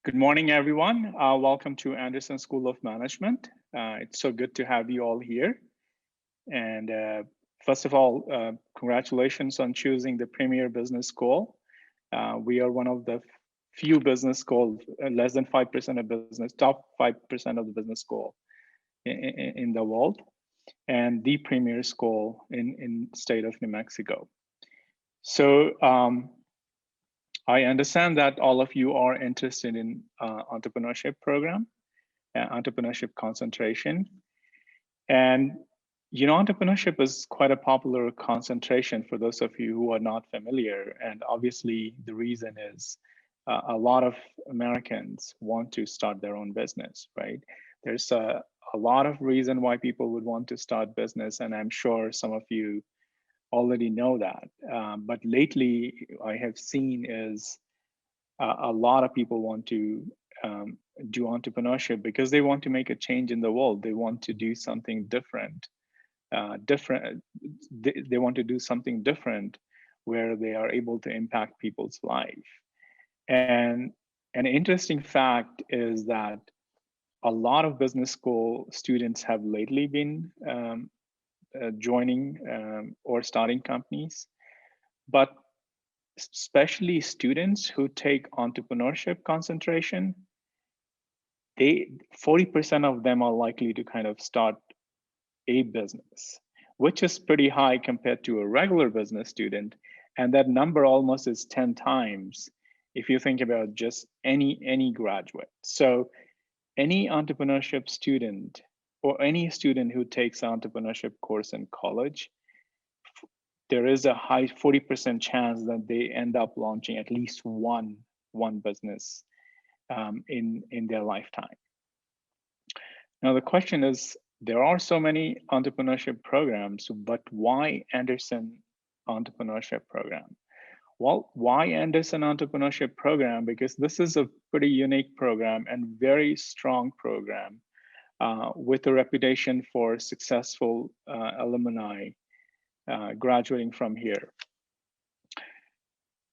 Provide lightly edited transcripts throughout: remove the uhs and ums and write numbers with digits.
Good morning, everyone. Welcome to Anderson School of Management. It's so good to have you all here. And first of all, congratulations on choosing the Premier Business School. We are one of the few business schools, less than 5% of business, top 5% of the business school in the world, and the premier school in state of New Mexico. So I understand that all of you are interested in entrepreneurship program, entrepreneurship concentration. And entrepreneurship is quite a popular concentration for those of you who are not familiar. And obviously the reason is a lot of Americans want to start their own business, right? There's a lot of reason why people would want to start business. And I'm sure some of you already know that. But lately I have seen is a lot of people want to do entrepreneurship because they want to make a change in the world. They want to do something different. They want to do something different where they are able to impact people's life. And an interesting fact is that a lot of business school students have lately been joining or starting companies, but especially students who take entrepreneurship concentration, 40% of them are likely to kind of start a business, which is pretty high compared to a regular business student. And that number almost is 10 times if you think about just any graduate. So any entrepreneurship student or any student who takes an entrepreneurship course in college, there is a high 40% chance that they end up launching at least one business in their lifetime. Now the question is, there are so many entrepreneurship programs, but why Anderson Entrepreneurship Program? Well, why Anderson Entrepreneurship Program? Because this is a pretty unique program and very strong program with a reputation for successful alumni graduating from here.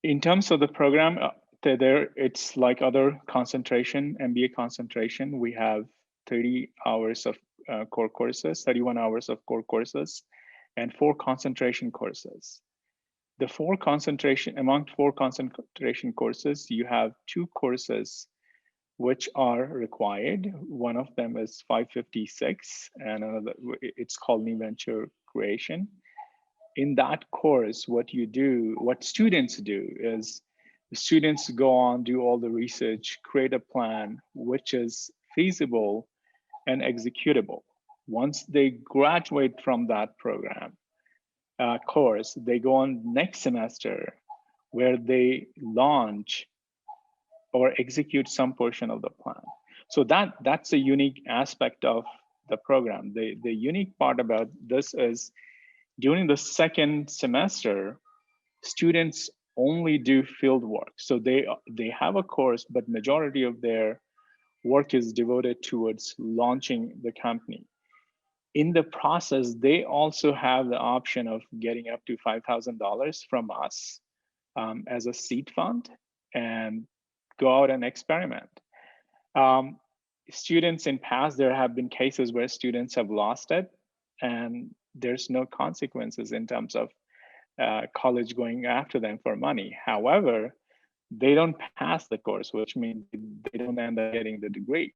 In terms of the program, it's like other concentration, MBA concentration. We have 30 hours of core courses, 31 hours of core courses, and 4 concentration courses. Among 4 concentration courses, you have 2 courses which are required. One of them is 556, and another, it's called New Venture Creation. In that course, what students do is the students go on, do all the research, create a plan which is feasible and executable. Once they graduate from that program course, they go on next semester where they launch or execute some portion of the plan. So that's a unique aspect of the program. The unique part about this is during the second semester, students only do field work. So they have a course, but majority of their work is devoted towards launching the company. In the process, they also have the option of getting up to $5,000 from us as a seed fund and go out and experiment. Students in past, there have been cases where students have lost it and there's no consequences in terms of college going after them for money. However, they don't pass the course, which means they don't end up getting the degree.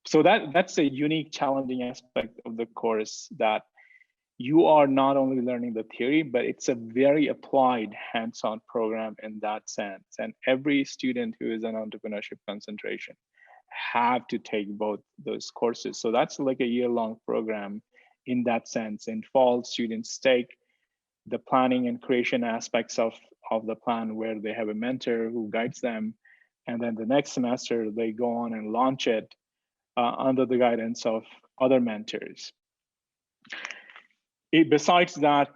So that's a unique, challenging aspect of the course, that you are not only learning the theory, but it's a very applied hands-on program in that sense. And every student who is an entrepreneurship concentration have to take both those courses. So that's like a year-long program in that sense. In fall, students take the planning and creation aspects of the plan where they have a mentor who guides them. And then the next semester, they go on and launch it under the guidance of other mentors. Besides that,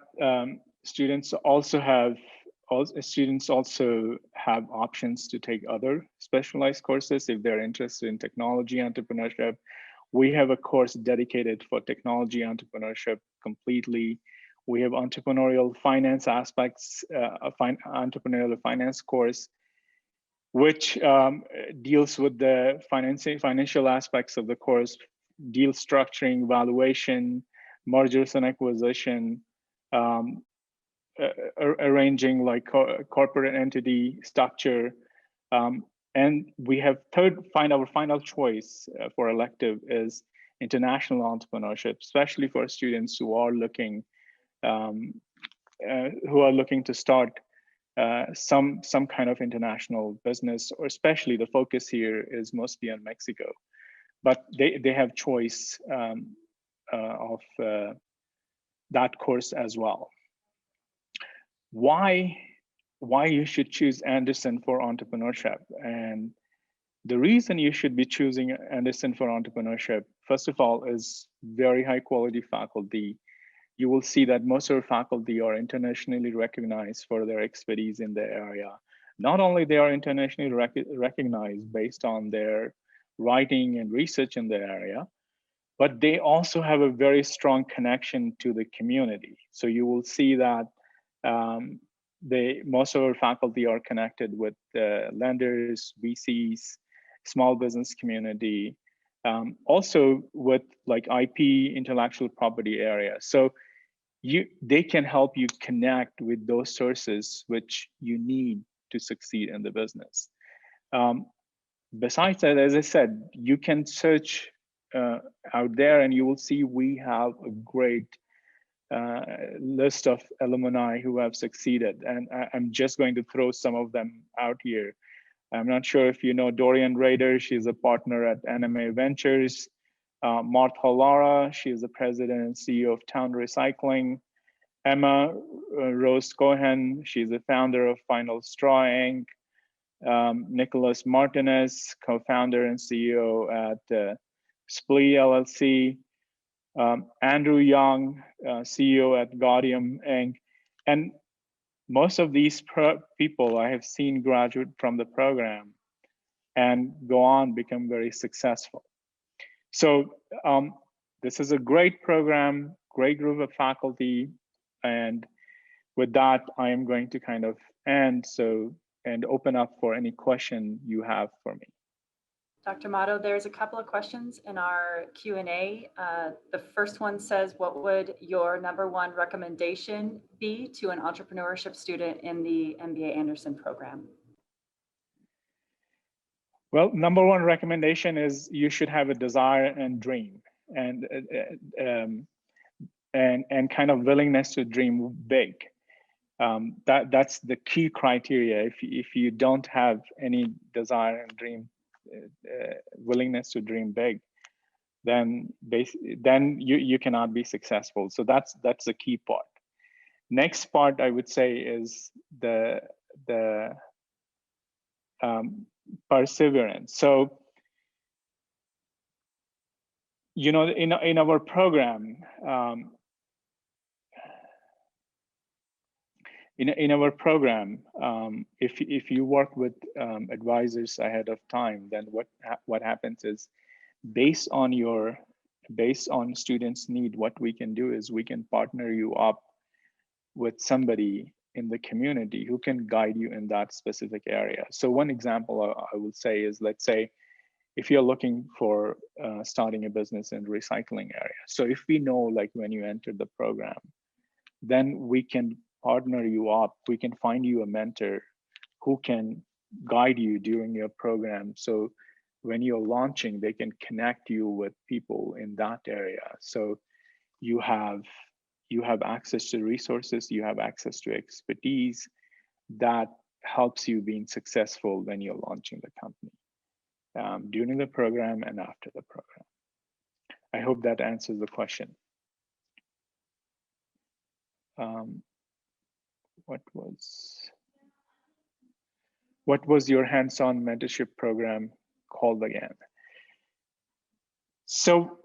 students also have options to take other specialized courses if they're interested in technology entrepreneurship. We have a course dedicated for technology entrepreneurship completely. We have entrepreneurial finance aspects, entrepreneurial finance course. which deals with the financial aspects of the course, deal structuring, valuation, mergers and acquisition, um, arranging like corporate entity structure. Um, and we have our final choice for elective is international entrepreneurship, especially for students um, who are looking to start some kind of international business, or especially the focus here is mostly on Mexico, but they have choice of that course as well. Why you should choose Anderson for entrepreneurship? And the reason you should be choosing Anderson for entrepreneurship, first of all, is very high quality faculty. You will see that most of our faculty are internationally recognized for their expertise in the area. Not only they are internationally recognized based on their writing and research in the area, but they also have a very strong connection to the community. So you will see that um, most of our faculty are connected with lenders, VCs, small business community, also with like IP, intellectual property area. So they can help you connect with those sources which you need to succeed in the business. Besides that, as I said, you can search out there and you will see we have a great list of alumni who have succeeded. And I'm just going to throw some of them out here. I'm not sure if you know Dorian Raider. She's a partner at Anime Ventures. Martha Lara, she is the president and CEO of Town Recycling. Emma Rose Cohen, she's the founder of Final Straw Inc. Nicholas Martinez, co-founder and CEO at Splee LLC. Andrew Young, CEO at Gaudium Inc. And most of these people I have seen graduate from the program and go on become very successful. So this is a great program, great group of faculty. And with that, I am going to kind of end and open up for any question you have for me. Dr. Mato, there's a couple of questions in our Q&A. The first one says, what would your #1 recommendation be to an entrepreneurship student in the MBA Anderson program? Well, #1 recommendation is you should have a desire and dream, and kind of willingness to dream big. That's the key criteria. If you don't have any desire and dream, willingness to dream big, then you cannot be successful. So that's the key part. Next part I would say is the perseverance. So you know, in our program, in our program, if you work with advisors ahead of time, then what happens is based on students' need, what we can do is we can partner you up with somebody in the community who can guide you in that specific area. So one example I will say is, let's say, if you're looking for starting a business in recycling area. So if we know, like when you enter the program, then we can partner you up. We can find you a mentor who can guide you during your program. So when you're launching, they can connect you with people in that area. So you have access to resources, you have access to expertise that helps you being successful when you're launching the company, during the program and after the program. I hope that answers the question. What was your hands-on mentorship program called again? So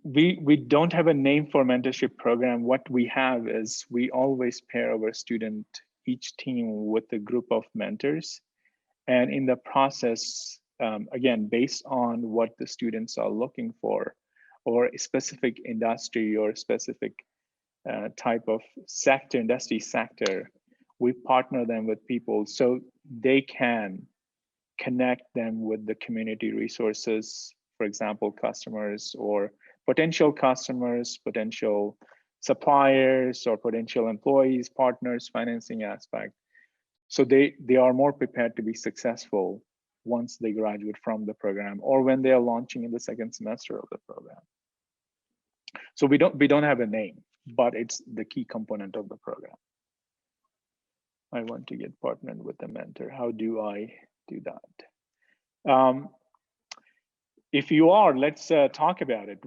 we don't have a name for mentorship program. What we have is we always pair our student, each team, with a group of mentors. And in the process, again, based on what the students are looking for, or a specific industry or specific type of industry sector, we partner them with people so they can connect them with the community resources, for example, customers or potential customers, potential suppliers, or potential employees, partners, financing aspect. So they are more prepared to be successful once they graduate from the program or when they are launching in the second semester of the program. So we don't have a name, but it's the key component of the program. I want to get partnered with a mentor. How do I do that? If you are, let's talk about it.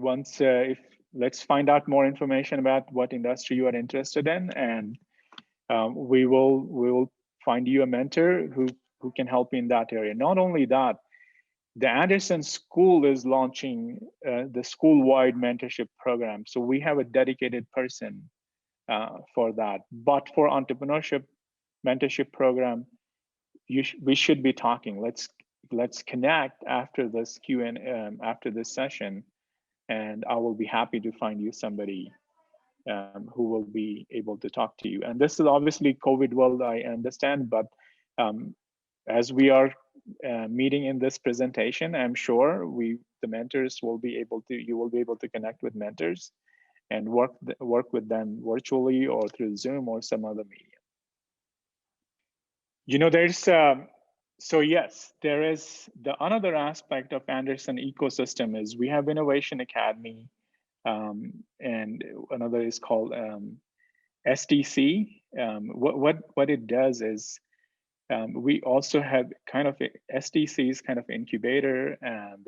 Let's find out more information about what industry you are interested in, and we will find you a mentor who can help you in that area. Not only that, the Anderson School is launching the school-wide mentorship program. So we have a dedicated person for that. But for entrepreneurship mentorship program, we should be talking. Let's connect after this after this session, and I will be happy to find you somebody who will be able to talk to you. And this is obviously COVID world, I understand, but as we are meeting in this presentation, I'm sure the mentors will be able to, you will be able to connect with mentors and work with them virtually or through Zoom or some other medium. You know, there's so yes, there is another aspect of Anderson ecosystem is we have Innovation Academy, and another is called STC. What it does is we also have kind of STC's kind of incubator and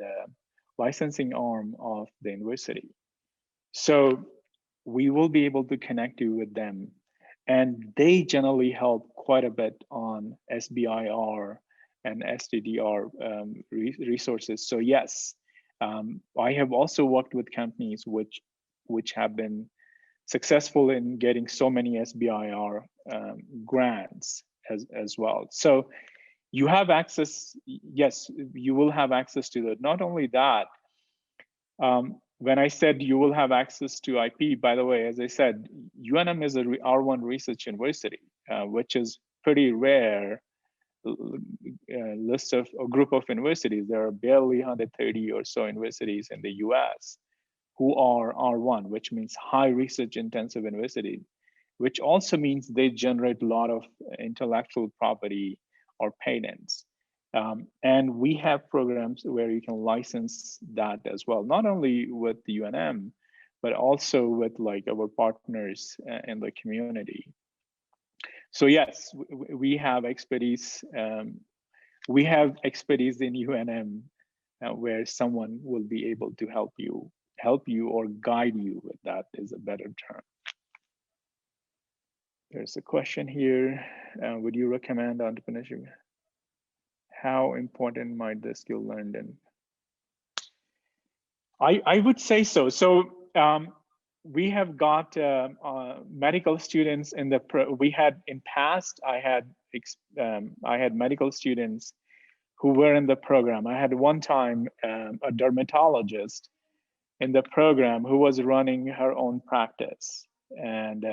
licensing arm of the university. So we will be able to connect you with them, and they generally help quite a bit on SBIR and STDR resources. So yes, I have also worked with companies which have been successful in getting so many SBIR grants as well. So you have access, yes, you will have access to that. Not only that, when I said you will have access to IP, by the way, as I said, UNM is a R1 research university, which is pretty rare list of a group of universities. There are barely 130 or so universities in the US who are R1, which means high research intensive university, which also means they generate a lot of intellectual property or patents. And we have programs where you can license that as well, not only with the UNM, but also with like our partners in the community. So yes, we have expertise. We have expertise in UNM where someone will be able to help you or guide you with that is a better term. There's a question here. Would you recommend entrepreneurship? How important might the skill learned in? I would say so. So we have got medical students in the we had in past. I had medical students who were in the program. I had one time a dermatologist in the program who was running her own practice, and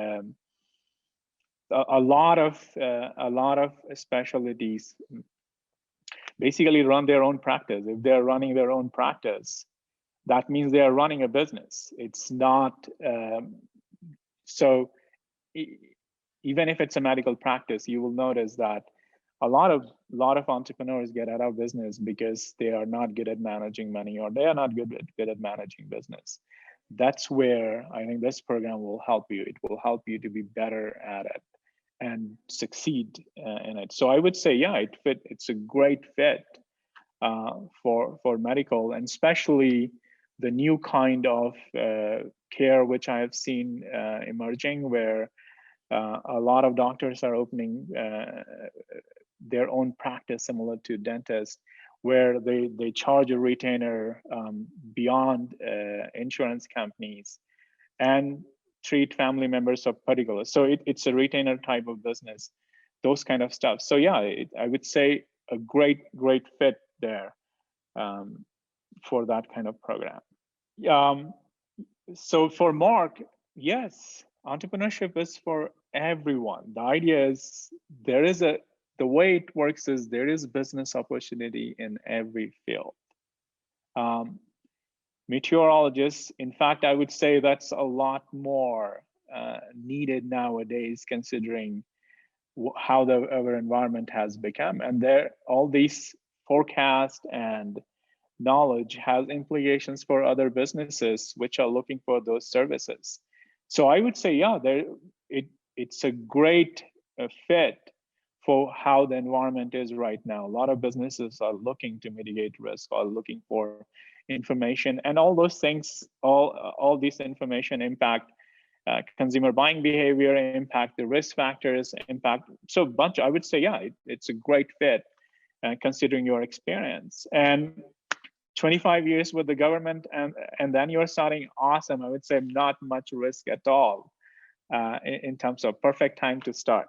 a lot of specialties basically run their own practice. If they're running their own practice, that means they are running a business. It's not so. Even if it's a medical practice, you will notice that a lot of entrepreneurs get out of business because they are not good at managing money, or they are not good at managing business. That's where I think this program will help you. It will help you to be better at it and succeed in it. So I would say, yeah, it's a great fit for medical, and especially the new kind of care which I have seen emerging, where a lot of doctors are opening their own practice similar to dentists, where they charge a retainer beyond insurance companies and treat family members of particulars. So it's a retainer type of business, those kind of stuff. So yeah, I would say a great fit there for that kind of program. So for Mark, yes, entrepreneurship is for everyone. The idea is there is a the way it works is there is business opportunity in every field. Um, Meteorologists, in fact, I would say that's a lot more needed nowadays, considering how our environment has become. And there, all these forecasts and knowledge has implications for other businesses which are looking for those services. So I would say, yeah, it's a great fit for how the environment is right now. A lot of businesses are looking to mitigate risk, are looking for information, and all those things, all this information impact consumer buying behavior, impact the risk factors, impact. So bunch, I would say, yeah, it's a great fit considering your experience. And 25 years with the government, and then you're starting awesome. I would say not much risk at all in terms of perfect time to start.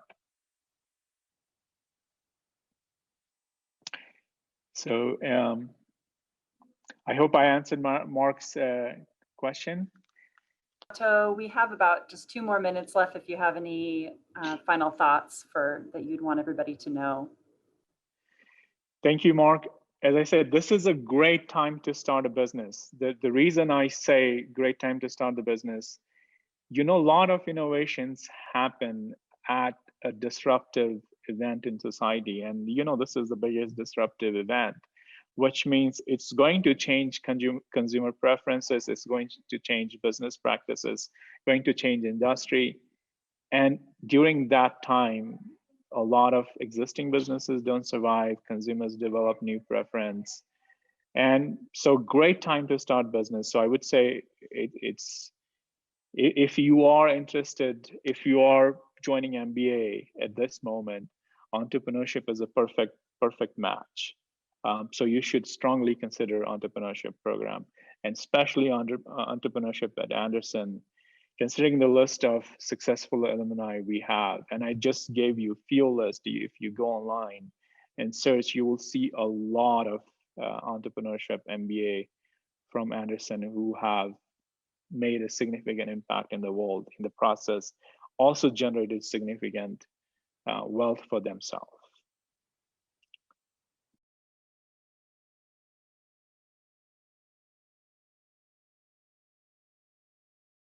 So I hope I answered Mark's question. So we have about just 2 more minutes left if you have any final thoughts that you'd want everybody to know. Thank you, Mark. As I said, this is a great time to start a business. The reason I say great time to start the business, a lot of innovations happen at a disruptive event in society. And this is the biggest disruptive event, which means it's going to change consumer preferences, it's going to change business practices, going to change industry. And during that time, a lot of existing businesses don't survive, consumers develop new preference. And so great time to start business. So I would say it's, if you are interested, if you are joining MBA at this moment, entrepreneurship is a perfect match. So you should strongly consider entrepreneurship program, and especially entrepreneurship at Anderson, considering the list of successful alumni we have. And I just gave you a few list. If you go online and search, you will see a lot of entrepreneurship MBA from Anderson who have made a significant impact in the world in the process, also generated significant wealth for themselves.